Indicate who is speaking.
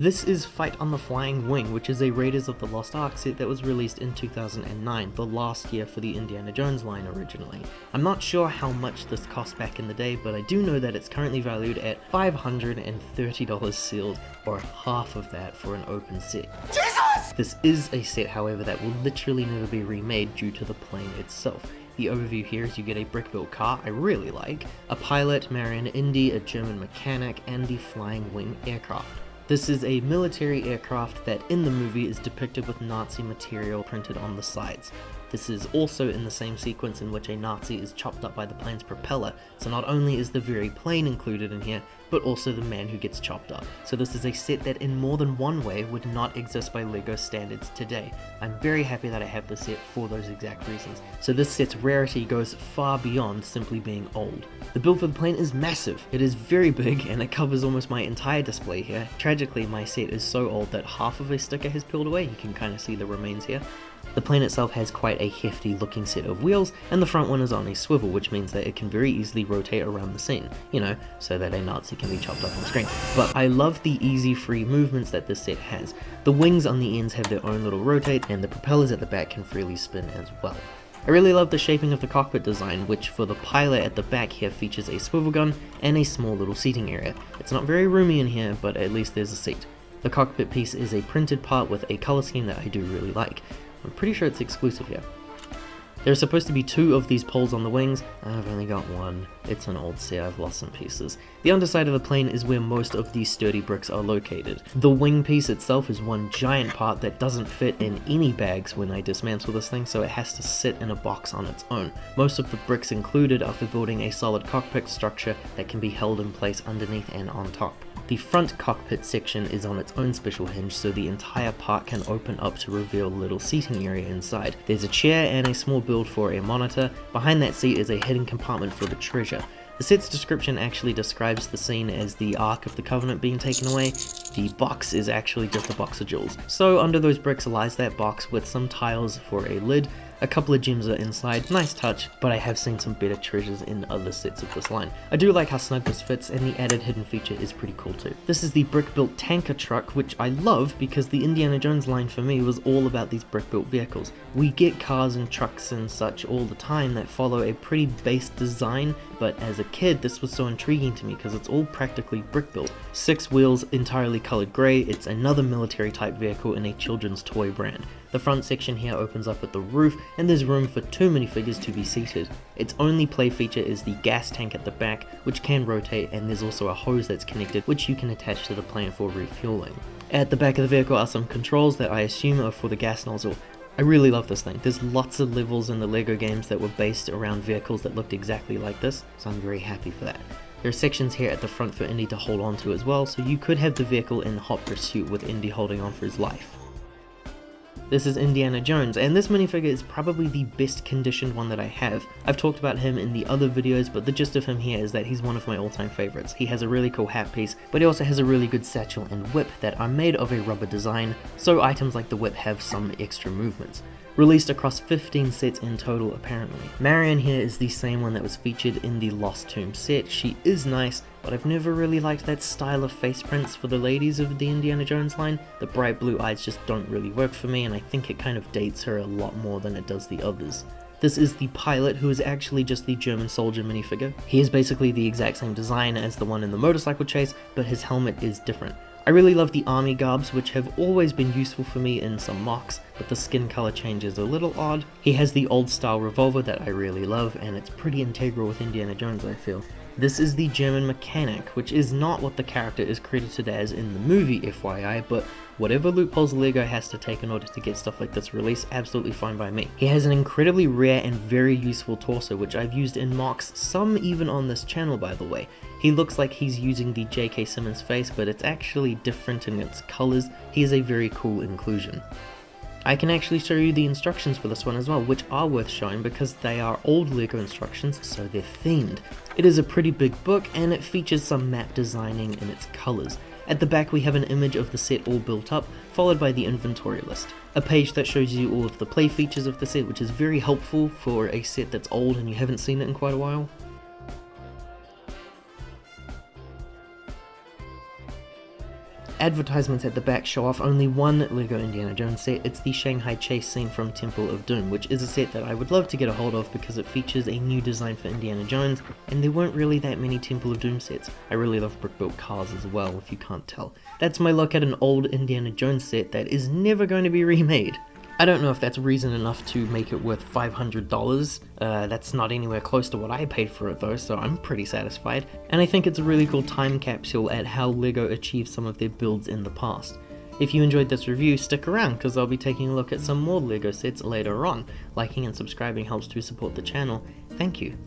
Speaker 1: This is Fight on the Flying Wing, which is a Raiders of the Lost Ark set that was released in 2009, the last year for the Indiana Jones line originally. I'm not sure how much this cost back in the day, but I do know that it's currently valued at $530 sealed, or half of that for an open set. Jesus! This is a set, however, that will literally never be remade due to the plane itself. The overview here is you get a brick-built car, I really like, a pilot, Marion Indy, a German mechanic, and the flying wing aircraft. This is a military aircraft that in the movie is depicted with Nazi material printed on the sides. This is also in the same sequence in which a Nazi is chopped up by the plane's propeller, so not only is the very plane included in here, but also the man who gets chopped up. So this is a set that in more than one way would not exist by LEGO standards today. I'm very happy that I have this set for those exact reasons. So this set's rarity goes far beyond simply being old. The build for the plane is massive, it is very big, and it covers almost my entire display here. Tragically, my set is so old that half of a sticker has peeled away, you can kind of see the remains here. The plane itself has quite a hefty looking set of wheels, and the front one is on a swivel, which means that it can very easily rotate around the scene, you know, so that a Nazi can be chopped up on screen. But I love the easy free movements that this set has. The wings on the ends have their own little rotate, and the propellers at the back can freely spin as well. I really love the shaping of the cockpit design, which for the pilot at the back here features a swivel gun and a small little seating area. It's not very roomy in here, but at least there's a seat. The cockpit piece is a printed part with a color scheme that I do really like. I'm pretty sure it's exclusive here. There are supposed to be 2 of these poles on the wings, I've only got 1. It's an old set, I've lost some pieces. The underside of the plane is where most of these sturdy bricks are located. The wing piece itself is one giant part that doesn't fit in any bags when I dismantle this thing, so it has to sit in a box on its own. Most of the bricks included are for building a solid cockpit structure that can be held in place underneath and on top. The front cockpit section is on its own special hinge, so the entire part can open up to reveal a little seating area inside. There's a chair and a small build for a monitor. Behind that seat is a hidden compartment for the treasure. The set's description actually describes the scene as the Ark of the Covenant being taken away. The box is actually just a box of jewels. So under those bricks lies that box with some tiles for a lid. A couple of gems are inside, nice touch, but I have seen some better treasures in other sets of this line. I do like how snug this fits, and the added hidden feature is pretty cool too. This is the brick-built tanker truck, which I love because the Indiana Jones line for me was all about these brick-built vehicles. We get cars and trucks and such all the time that follow a pretty base design, but as a kid this was so intriguing to me because it's all practically brick-built. 6 wheels, entirely colored grey, it's another military type vehicle in a children's toy brand. The front section here opens up at the roof, and there's room for 2 minifigures to be seated. Its only play feature is the gas tank at the back, which can rotate, and there's also a hose that's connected, which you can attach to the plane for refueling. At the back of the vehicle are some controls that I assume are for the gas nozzle. I really love this thing. There's lots of levels in the LEGO games that were based around vehicles that looked exactly like this, so I'm very happy for that. There are sections here at the front for Indy to hold on to as well, so you could have the vehicle in hot pursuit with Indy holding on for his life. This is Indiana Jones, and this minifigure is probably the best conditioned one that I have. I've talked about him in the other videos, but the gist of him here is that he's one of my all-time favorites. He has a really cool hat piece, but he also has a really good satchel and whip that are made of a rubber design, so items like the whip have some extra movements. Released across 15 sets in total apparently. Marion here is the same one that was featured in the Lost Tomb set. She is nice, but I've never really liked that style of face prints for the ladies of the Indiana Jones line. The bright blue eyes just don't really work for me, and I think it kind of dates her a lot more than it does the others. This is the pilot, who is actually just the German soldier minifigure. He is basically the exact same design as the one in the motorcycle chase, but his helmet is different. I really love the army garbs, which have always been useful for me in some mocks, but the skin color change is a little odd. He has the old style revolver that I really love, and it's pretty integral with Indiana Jones, I feel. This is the German mechanic, which is not what the character is credited as in the movie, FYI, but whatever loopholes LEGO has to take in order to get stuff like this released, absolutely fine by me. He has an incredibly rare and very useful torso, which I've used in mocks, some even on this channel by the way. He looks like he's using the J.K. Simmons face, but it's actually different in its colors. He is a very cool inclusion. I can actually show you the instructions for this one as well, which are worth showing because they are old LEGO instructions, so they're themed. It is a pretty big book, and it features some map designing in its colors. At the back we have an image of the set all built up, followed by the inventory list. A page that shows you all of the play features of the set, which is very helpful for a set that's old and you haven't seen it in quite a while. advertisements at the back show off only one LEGO Indiana Jones set. It's the Shanghai chase scene from Temple of Doom, which is a set that I would love to get a hold of because it features a new design for Indiana Jones, and there weren't really that many Temple of Doom sets. I really love brick-built cars as well, if you can't tell. That's my look at an old Indiana Jones set that is never going to be remade. I don't know if that's reason enough to make it worth $500, that's not anywhere close to what I paid for it though, so I'm pretty satisfied. And I think it's a really cool time capsule at how LEGO achieved some of their builds in the past. If you enjoyed this review, stick around because I'll be taking a look at some more LEGO sets later on. Liking and subscribing helps to support the channel. Thank you.